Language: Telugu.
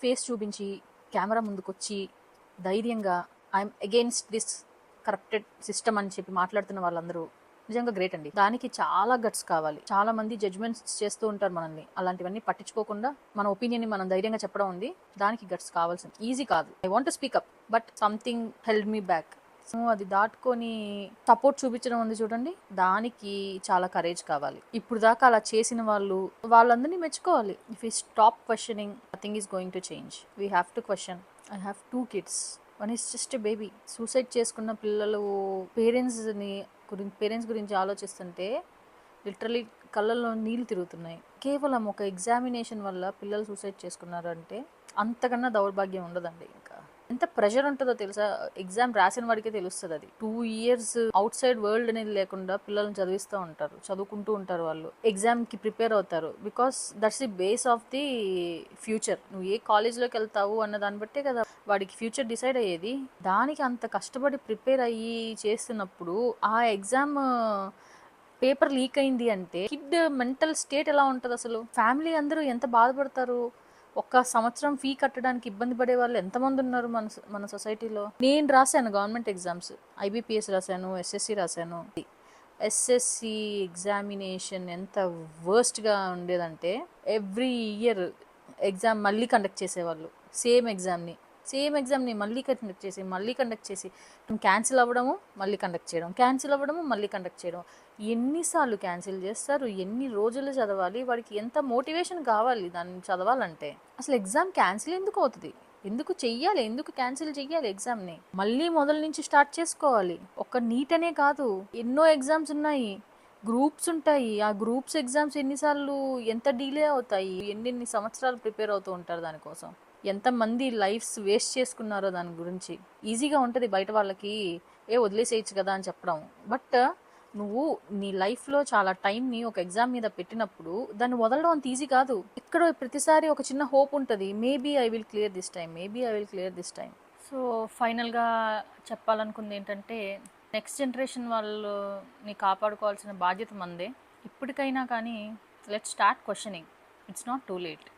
ఫేస్ చూపించి కెమెరా ముందుకొచ్చి ధైర్యంగా I'm against this corrupted system అని చెప్పి మాట్లాడుతున్న వాళ్ళందరూ నిజంగా గ్రేట్ అండి. దానికి చాలా గట్స్ కావాలి. చాలా మంది జడ్జ్మెంట్స్ చేస్తూ ఉంటారు మనల్ని. అలాంటివన్నీ పట్టించుకోకుండా మన ఒపీనియన్ ని మనం ధైర్యంగా చెప్పడం ఉంది. దానికి గట్స్ కావాల్సింది. ఈజీ కాదు. I want to speak up but something held me back. So అది దాటుకొని సపోర్ట్ చూపించడం ఉంది చూడండి, దానికి చాలా కరేజ్ కావాలి. ఇప్పుడు దాకా అలా చేసిన వాళ్ళందరినీ మెచ్చుకోవాలి. If you stop questioning, nothing is going to change. We have to question. I have 2 kids. One is just a baby. Suicide చేసుకున్న పిల్లలు పేరెంట్స్ గురించి ఆలోచిస్తుంటే లిటరలీ కళ్ళల్లో నీళ్ళు తిరుగుతున్నాయి. కేవలం ఒక ఎగ్జామినేషన్ వల్ల పిల్లలు సూసైడ్ చేసుకున్నారు అంటే అంతకన్నా దౌర్భాగ్యం ఉండదండి. ఇంకా ఎంత ప్రెషర్ ఉంటుందో తెలుసా? ఎగ్జామ్ రాసిన వాడికే తెలుస్తుంది. అది 2 years అవుట్ సైడ్ వరల్డ్ అనేది లేకుండా పిల్లల్ని చదివిస్తూ ఉంటారు, చదువుకుంటూ ఉంటారు. వాళ్ళు ఎగ్జామ్కి ప్రిపేర్ అవుతారు. Because that's the base of the future. నువ్వు ఏ కాలేజ్లోకి వెళ్తావు అన్న దాన్ని బట్టే కదా వాడికి ఫ్యూచర్ డిసైడ్ అయ్యేది. దానికి అంత కష్టపడి ప్రిపేర్ అయ్యి చేస్తున్నప్పుడు ఆ ఎగ్జామ్ పేపర్ లీక్ అయింది అంటే కిడ్ మెంటల్ స్టేట్ ఎలా ఉంటుంది అసలు? ఫ్యామిలీ అందరూ ఎంత బాధపడతారు? ఒక్క సంవత్సరం ఫీ కట్టడానికి ఇబ్బంది పడే వాళ్ళు ఎంతమంది ఉన్నారు మన సొసైటీలో. నేను రాశాను గవర్నమెంట్ ఎగ్జామ్స్, ఐబీపీఎస్ రాశాను, ఎస్ఎస్సి రాశాను. ఎస్ఎస్సి ఎగ్జామినేషన్ ఎంత వర్స్ట్గా ఉండేదంటే ఎవ్రీ ఇయర్ ఎగ్జామ్ మళ్ళీ కండక్ట్ చేసేవాళ్ళు. సేమ్ ఎగ్జామ్ని మళ్ళీ కండక్ట్ చేసి క్యాన్సిల్ అవ్వడము, మళ్ళీ కండక్ట్ చేయడం, క్యాన్సిల్ అవ్వడము, మళ్ళీ కండక్ట్ చేయడం. ఎన్నిసార్లు క్యాన్సిల్ చేస్తారు? ఎన్ని రోజులు చదవాలి? వాడికి ఎంత మోటివేషన్ కావాలి దాన్ని చదవాలంటే? అసలు ఎగ్జామ్ క్యాన్సిల్ ఎందుకు అవుతుంది? ఎందుకు చెయ్యాలి? ఎందుకు క్యాన్సిల్ చెయ్యాలి ఎగ్జామ్ని? మళ్ళీ మొదల నుంచి స్టార్ట్ చేసుకోవాలి. ఒక్క నీట్ అనే కాదు, ఎన్నో ఎగ్జామ్స్ ఉన్నాయి, గ్రూప్స్ ఉంటాయి. ఆ గ్రూప్స్ ఎగ్జామ్స్ ఎన్నిసార్లు ఎంత డిలే అవుతాయి? ఎన్ని సంవత్సరాలు ప్రిపేర్ అవుతూ ఉంటారు దానికోసం. ఎంతమంది లైఫ్స్ వేస్ట్ చేసుకున్నారో దాని గురించి. ఈజీగా ఉంటుంది బయట వాళ్ళకి వదిలేసేయచ్చు కదా అని చెప్పడం. బట్ నువ్వు నీ లైఫ్లో చాలా టైంని ఒక ఎగ్జామ్ మీద పెట్టినప్పుడు దాన్ని వదలడం అంత ఈజీ కాదు. ఎక్కడో ప్రతిసారి ఒక చిన్న హోప్ ఉంటుంది, maybe I will clear this time. So ఫైనల్గా చెప్పాలనుకుంది ఏంటంటే, నెక్స్ట్ జనరేషన్ వాళ్ళని కాపాడుకోవాల్సిన బాధ్యత మందే. ఇప్పటికైనా కానీ let's start questioning. It's not too late.